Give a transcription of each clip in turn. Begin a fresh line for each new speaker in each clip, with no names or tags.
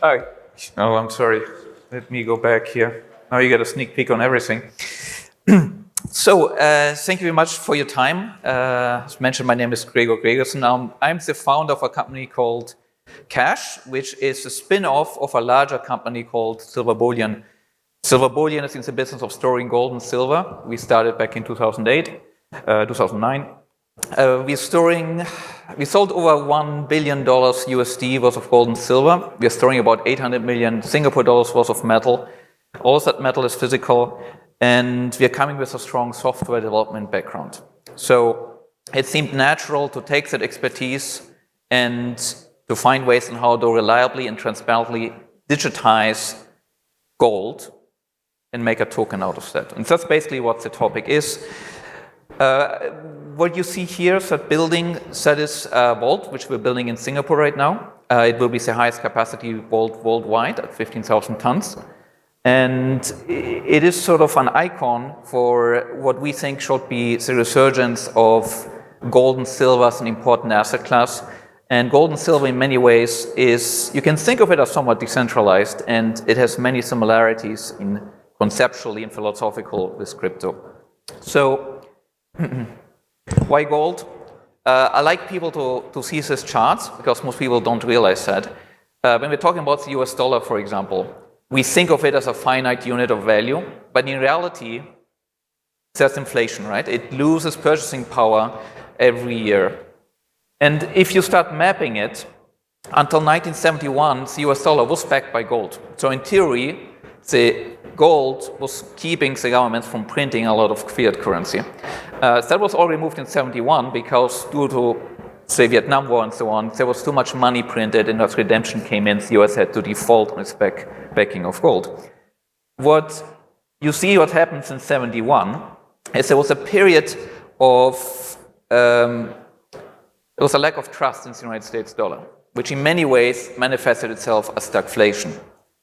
Oh, I'm sorry. Let me go back here. Now you get a sneak peek on everything. So, thank you very much for your time. As mentioned, my name is Gregor Gregersen. I'm the founder of a company called Cash, which is a spin-off of a larger company called Silver Bullion. Silver Bullion is in the business of storing gold and silver. We started back in 2009. We sold over $1 billion USD worth of gold and silver. We are storing about 800 million Singapore dollars worth of metal. All that metal is physical, and we are coming with a strong software development background. So it seemed natural to take that expertise and to find ways on how to reliably and transparently digitize gold and make a token out of that. And that's basically what the topic is. What you see here is that building that is vault, which we're building in Singapore right now. It will be the highest capacity vault worldwide at 15,000 tons. And it is sort of an icon for what we think should be the resurgence of gold and silver as an important asset class. And gold and silver in many ways is, you can think of it as somewhat decentralized, and it has many similarities in conceptually and philosophical with crypto. So, why gold? I like people to see this chart because most people don't realize that. When we're talking about the US dollar, for example, we think of it as a finite unit of value, but in reality, there's inflation, right? It loses purchasing power every year. And if you start mapping it, until 1971, the US dollar was backed by gold. So in theory, the gold was keeping the governments from printing a lot of fiat currency. That was all removed in 71 because due to the Vietnam War and so on, there was too much money printed, and as redemption came in, the US had to default on its backing of gold. What you see what happens in 71 is there was a period of, there was a lack of trust in the United States dollar, which in many ways manifested itself as stagflation,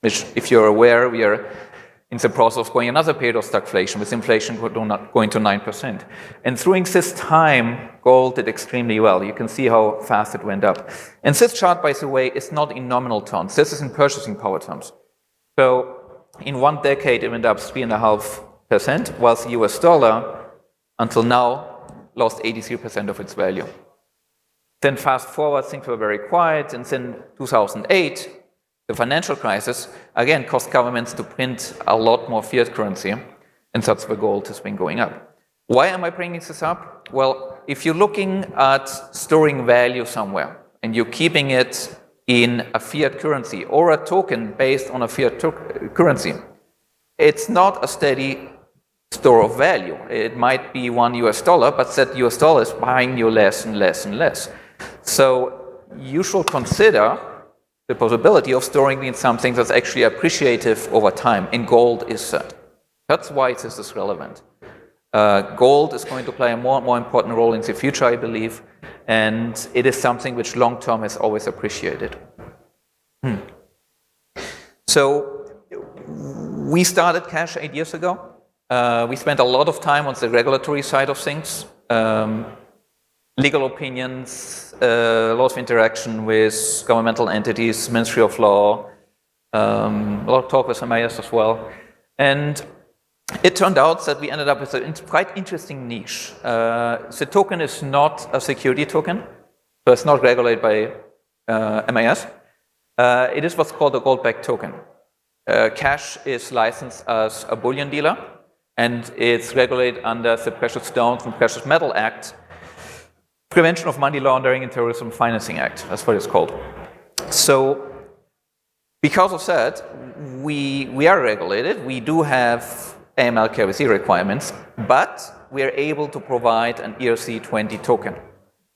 which, if you're aware, we are in the process of going another period of stagflation, with inflation going to 9%. And during this time, gold did extremely well. You can see how fast it went up. And this chart, by the way, is not in nominal terms. This is in purchasing power terms. So in 1 decade, it went up 3.5%, whilst the US dollar, until now, lost 83% of its value. Then fast forward, things were very quiet, and then 2008, the financial crisis, again, caused governments to print a lot more fiat currency, and that's where gold has been going up. Why am I bringing this up? Well, if you're looking at storing value somewhere, and you're keeping it in a fiat currency or a token based on a fiat currency, it's not a steady store of value. It might be $1 US, but that US dollar is buying you less and less and less. So you should consider the possibility of storing in something that's actually appreciative over time, and gold is that. That's why this is relevant. Gold is going to play a more and more important role in the future, I believe, and it is something which long-term is always appreciated. So we started Cash 8 years ago. We spent a lot of time on the regulatory side of things. Legal opinions, a lot of interaction with governmental entities, Ministry of Law, a lot of talk with MIS as well. And it turned out that we ended up with a quite interesting niche. The token is not a security token, so it's not regulated by MIS. It is what's called a gold-backed token. Cash is licensed as a bullion dealer, and it's regulated under the Precious Stones and Precious Metal Act, Prevention of Money Laundering and Terrorism Financing Act, that's what it's called. So, because of that, we are regulated. We do have AML KYC requirements, but we are able to provide an ERC20 token.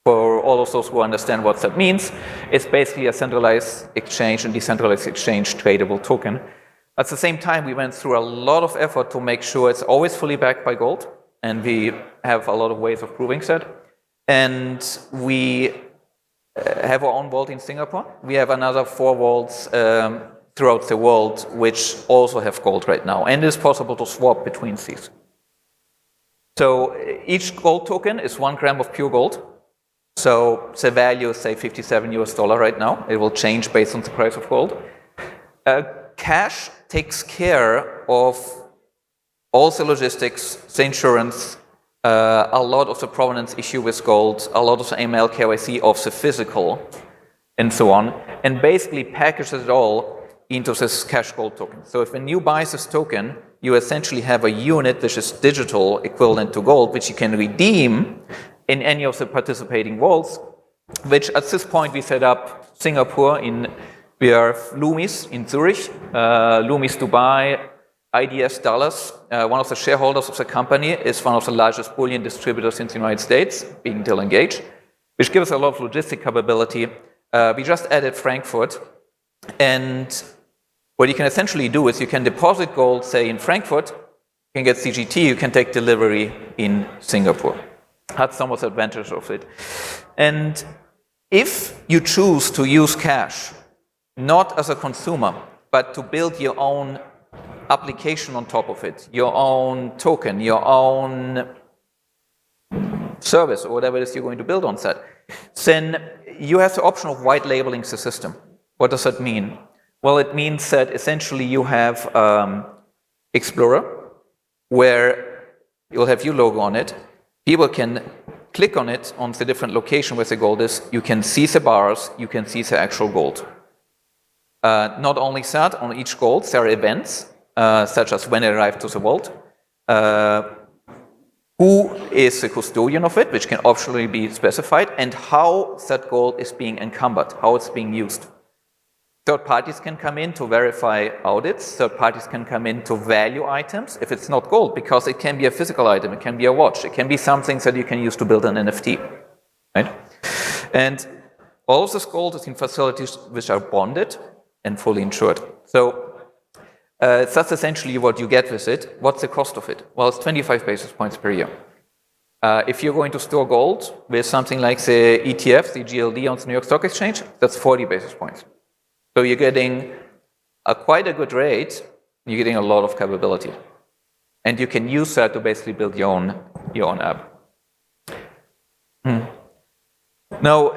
For all of those who understand what that means, it's basically a centralized exchange and decentralized exchange tradable token. At the same time, we went through a lot of effort to make sure it's always fully backed by gold, and we have a lot of ways of proving that. And we have our own vault in Singapore. We have another 4 vaults throughout the world, which also have gold right now. And it's possible to swap between these. So each gold token is 1 gram of pure gold. So the value is, say, $57 US right now. It will change based on the price of gold. Cash takes care of all the logistics, the insurance, a lot of the provenance issue with gold, a lot of the AML KYC of the physical, and so on, and basically packages it all into this cash gold token. So if when you buy this token, you essentially have a unit which is digital equivalent to gold, which you can redeem in any of the participating vaults, which at this point we set up Singapore we have Loomis in Zurich, Loomis Dubai, IDS Dallas. One of the shareholders of the company is one of the largest bullion distributors in the United States, being Dill Engage, which gives a lot of logistic capability. We just added Frankfurt, and what you can essentially do is you can deposit gold, say in Frankfurt, you can get CGT, you can take delivery in Singapore. That's some of the advantage of it. And if you choose to use cash, not as a consumer, but to build your own application on top of it, your own token, your own service, or whatever it is you're going to build on that, then you have the option of white labeling the system. What does that mean? Well, it means that essentially you have Explorer, where you'll have your logo on it. People can click on it on the different location where the gold is. You can see the bars, you can see the actual gold. Not only that, on each gold there are events, such as when it arrived to the vault, who is the custodian of it, which can optionally be specified, and how that gold is being encumbered, how it's being used. Third parties can come in to verify audits. Third parties can come in to value items if it's not gold, because it can be a physical item, it can be a watch, it can be something that you can use to build an NFT, right? And all of this gold is in facilities which are bonded and fully insured. So that's essentially what you get with it. What's the cost of it? Well, it's 25 basis points per year. If you're going to store gold with something like the ETF, the GLD on the New York Stock Exchange, that's 40 basis points. So you're getting quite a good rate, you're getting a lot of capability. And you can use that to basically build your own app. Now,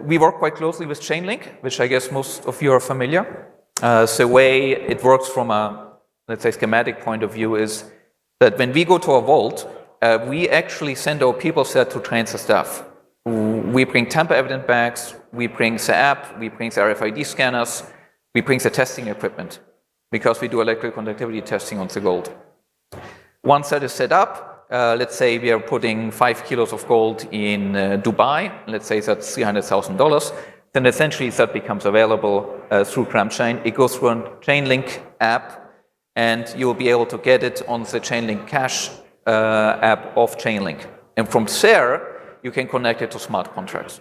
we work quite closely with Chainlink, which I guess most of you are familiar. The way it works from a, let's say, schematic point of view is that when we go to a vault, we actually send our people set to train the staff. We bring tamper-evident bags, we bring the app, we bring the RFID scanners, we bring the testing equipment, because we do electrical conductivity testing on the gold. Once that is set up, let's say we are putting 5 kilos of gold in Dubai, let's say that's $300,000, then essentially that becomes available through CramChain. It goes through a Chainlink app, and you'll be able to get it on the Chainlink Cash app of Chainlink. And from there, you can connect it to smart contracts.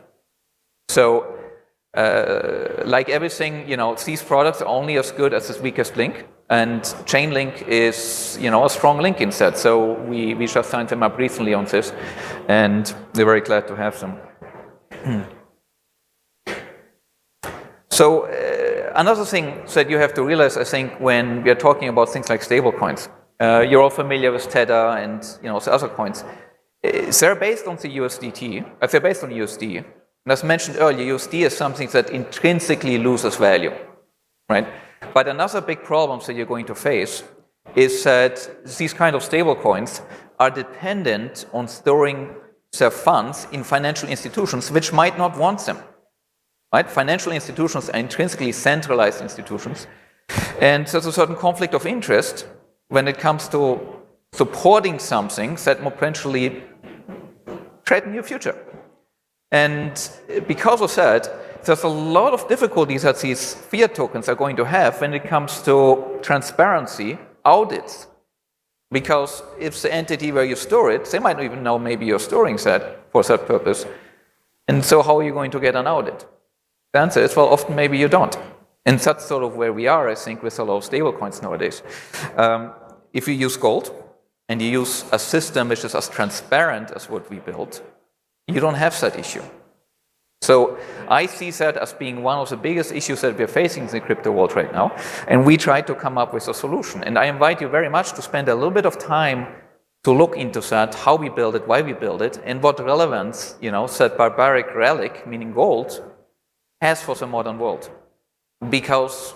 So, like everything, these products are only as good as its weakest link, and Chainlink is, a strong link in that. So we just signed them up recently on this, and we're very glad to have them. So another thing that you have to realize, I think, when we are talking about things like stablecoins, you're all familiar with Tether and the other coins. They're based on the USDT. They're based on USD. And as mentioned earlier, USD is something that intrinsically loses value, right? But another big problem that you're going to face is that these kind of stablecoins are dependent on storing their funds in financial institutions which might not want them, right? Financial institutions are intrinsically centralized institutions, and there's a certain conflict of interest when it comes to supporting something that will potentially threaten your future. And because of that, there's a lot of difficulties that these fiat tokens are going to have when it comes to transparency, audits. Because if the entity where you store it, they might not even know maybe you're storing that for that purpose. And so how are you going to get an audit? The answer is, well, often maybe you don't. And that's sort of where we are, I think, with a lot of stablecoins nowadays. If you use gold, and you use a system which is as transparent as what we built, you don't have that issue. So I see that as being one of the biggest issues that we're facing in the crypto world right now, and we try to come up with a solution. And I invite you very much to spend a little bit of time to look into that, how we build it, why we build it, and what relevance, that barbaric relic, meaning gold, has for the modern world. Because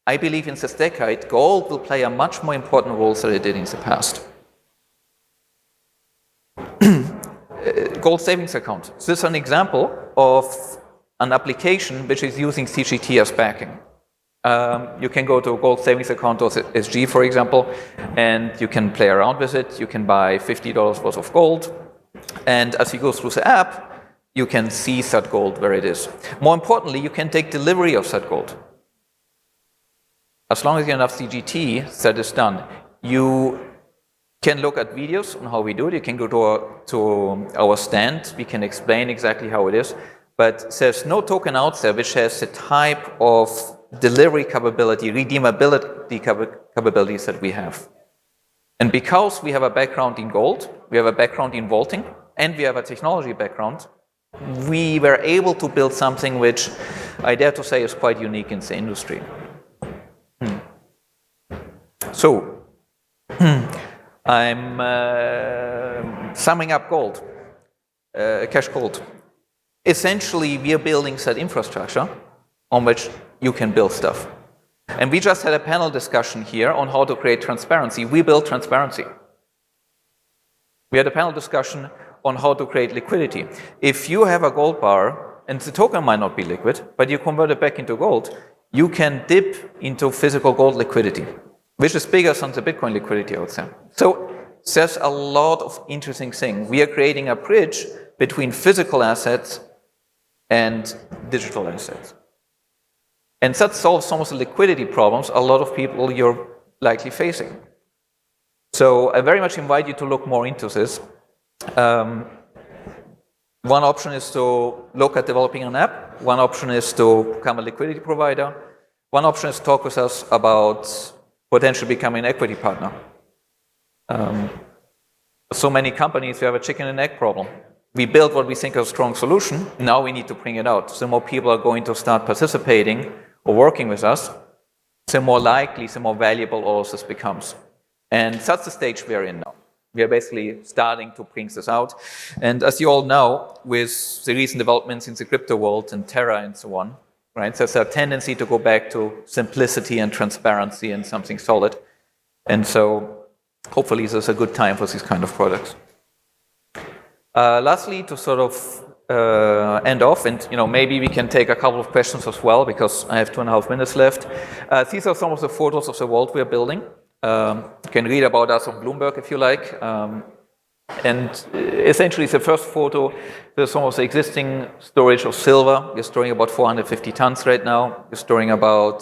I believe in this decade, gold will play a much more important role than it did in the past. Gold savings account. This is an example of an application which is using CGT as backing. You can go to a gold savings account or SG, for example, and you can play around with it. You can buy $50 worth of gold. And as you go through the app, you can see that gold where it is. More importantly, you can take delivery of that gold. As long as you have enough CGT, that is done. You can look at videos on how we do it. You can go to our stand. We can explain exactly how it is. But there's no token out there which has the type of delivery capability, redeemability capabilities that we have. And because we have a background in gold, we have a background in vaulting, and we have a technology background, we were able to build something which I dare to say is quite unique in the industry. So, I'm summing up gold, cash gold. Essentially, we are building that infrastructure on which you can build stuff. And we just had a panel discussion here on how to create transparency. We build transparency. We had a panel discussion on how to create liquidity. If you have a gold bar, and the token might not be liquid, but you convert it back into gold, you can dip into physical gold liquidity, which is bigger than the Bitcoin liquidity, I would say. So there's a lot of interesting things. We are creating a bridge between physical assets and digital assets. And that solves some of the liquidity problems a lot of people you're likely facing. So I very much invite you to look more into this. One option is to look at developing an app. One option is to become a liquidity provider. One option is to talk with us about potentially becoming an equity partner. So many companies, we have a chicken and egg problem. We built what we think is a strong solution. Now we need to bring it out. The more people are going to start participating or working with us, the more likely, the more valuable all of this becomes. And that's the stage we're in now. We are basically starting to bring this out. And as you all know, with the recent developments in the crypto world and Terra and so on, right, there's a tendency to go back to simplicity and transparency and something solid. And so hopefully this is a good time for these kind of products. Lastly, to sort of end off, and maybe we can take a couple of questions as well, because I have 2.5 minutes left. These are some of the photos of the world we are building. You can read about us on Bloomberg if you like. And essentially, the first photo, there's some of the existing storage of silver. We're storing about 450 tons right now. We're storing about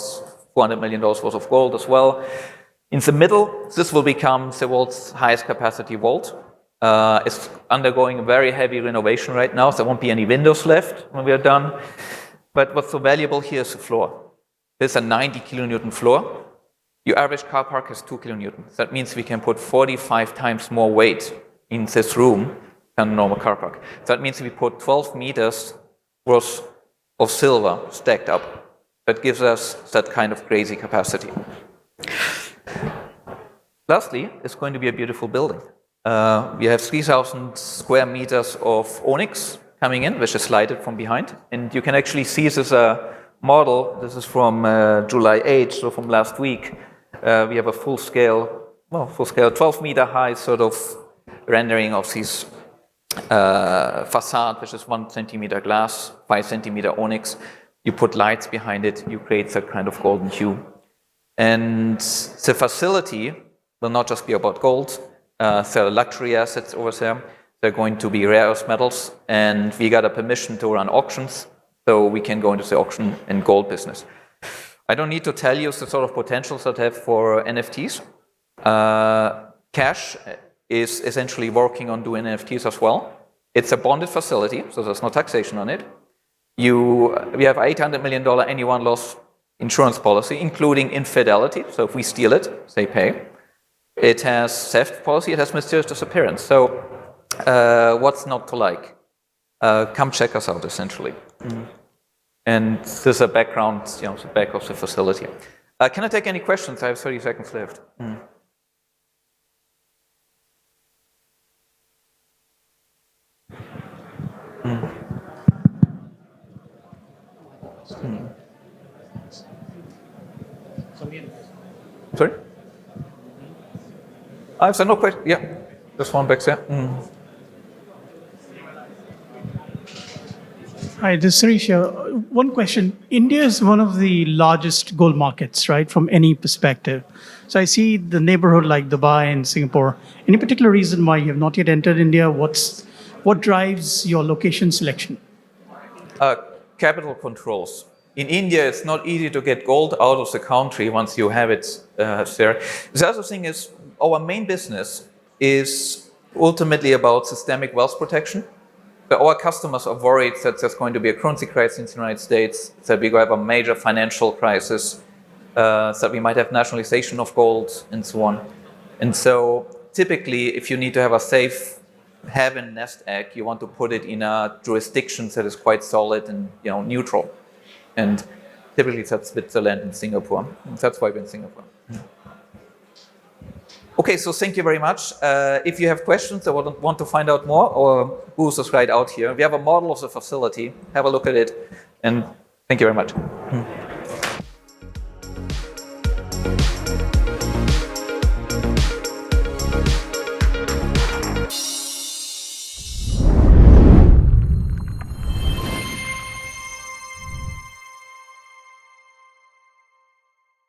$400 million worth of gold as well. In the middle, this will become the world's highest capacity vault. It's undergoing very heavy renovation right now. So there won't be any windows left when we are done. But what's so valuable here is the floor. There's a 90 kilonewton floor. Your average car park is 2 kilonewtons. That means we can put 45 times more weight in this room than a normal car park. That means we put 12 meters worth of silver stacked up. That gives us that kind of crazy capacity. Lastly, it's going to be a beautiful building. We have 3,000 square meters of onyx coming in, which is lighted from behind. And you can actually see this is a model. This is from July 8th, so from last week. We have a full-scale, 12-meter high sort of rendering of this facade, which is 1 centimeter glass, 5 centimeter onyx. You put lights behind it, you create that kind of golden hue. And the facility will not just be about gold. There are luxury assets over there. They're going to be rare earth metals, and we got a permission to run auctions, so we can go into the auction and gold business. I don't need to tell you the sort of potentials that I have for NFTs. Cash is essentially working on doing NFTs as well. It's a bonded facility, so there's no taxation on it. We have $800 million anyone loss insurance policy, including infidelity. So if we steal it, they pay. It has theft policy. It has mysterious disappearance. So what's not to like? Come check us out, essentially. And this is a background, the back of the facility. Can I take any questions? I have 30 seconds left. I've no question. Yeah, this one back there.
Hi, this is Suresh here. One question. India is one of the largest gold markets, right, from any perspective. So I see the neighborhood like Dubai and Singapore. Any particular reason why you have not yet entered India? What drives your location selection?
Capital controls. In India, it's not easy to get gold out of the country once you have it there. The other thing is, our main business is ultimately about systemic wealth protection. But our customers are worried that there's going to be a currency crisis in the United States, that we have a major financial crisis, that we might have nationalization of gold, and so on. And so typically, if you need to have a safe haven nest egg, you want to put it in a jurisdiction that is quite solid and neutral. And typically that's Switzerland and Singapore. And that's why we're in Singapore. Okay, so thank you very much. If you have questions or want to find out more, our booth is right out here. We have a model of the facility. Have a look at it. And thank you very much.